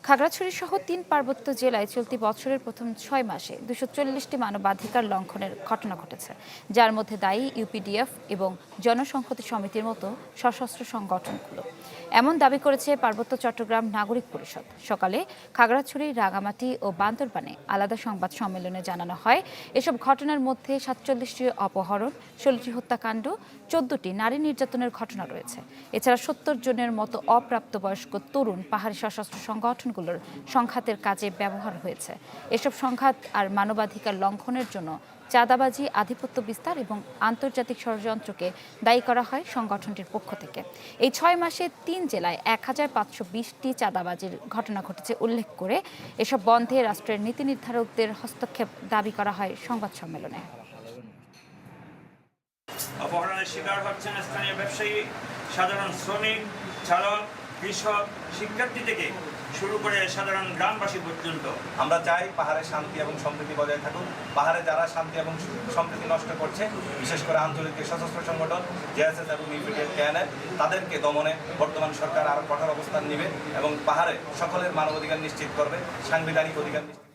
খাগড়াছড়ি সহ ৩ পার্বত্য জেলায় চলতি বছরের প্রথম ৬ মাসে ২৪০টি মানবাধিকার লঙ্ঘনের ঘটনা ঘটেছে, যার মধ্যে দায়ী ইউপিডিএফ এবং জনসংহতি সমিতির মতো সশস্ত্র সংগঠনগুলো। এমন দাবি করেছে পার্বত্য চট্টগ্রাম নাগরিক পরিষদ। সকালে খাগড়াছড়ি, রাঙামাটি ও বান্দরবানে আলাদা সংবাদ সম্মেলনে জানানো হয়, এসব ঘটনার মধ্যে ৪৭টি অপহরণ, ১৬টি হত্যাকাণ্ড, ১৪টি নারী নির্যাতনের ঘটনা রয়েছে। এছাড়া ৭০ জনের মতো অপ্রাপ্তবয়স্ক তরুণ পাহাড়ি সশস্ত্র সংগঠনগুলোর সংঘাতের কাজে ব্যবহার হয়েছে। এসব সংঘাত আর মানবাধিকার লঙ্ঘনের জন্য চাঁদাবাজি, আধিপত্য বিস্তার এবং আন্তর্জাতিক ষড়যন্ত্রকে দায়ী করা হয় সংগঠনটির পক্ষ থেকে। এই ৬ মাসে ৩ জেলায় ১,৫২০টি চাঁদাবাজির ঘটনা ঘটেছে উল্লেখ করে এসব বন্ধে রাষ্ট্রের নীতি নির্ধারকদের হস্তক্ষেপ দাবি করা হয় সংবাদ সম্মেলনে। অপহরণের শিকার হচ্ছেন স্থানীয় ব্যবসায়ী, সাধারণ শ্রমিক, চালক, কৃষক, শিক্ষার্থী থেকে শুরু করে সাধারণ গ্রামবাসী পর্যন্ত। আমরা চাই পাহাড়ে শান্তি এবং সম্প্রীতি বজায় থাকুক। পাহাড়ে যারা শান্তি এবং সম্প্রীতি নষ্ট করছে, বিশেষ করে আন্তর্জাতিক সশস্ত্র সংগঠন জেএসএস এবং ইউপিডিএফ কেএনএ, তাদেরকে দমনে বর্তমান সরকার আরও কঠোর অবস্থান নেবে এবং পাহাড়ে সকলের মানবাধিকার নিশ্চিত করবে, সাংবিধানিক অধিকার নিশ্চিত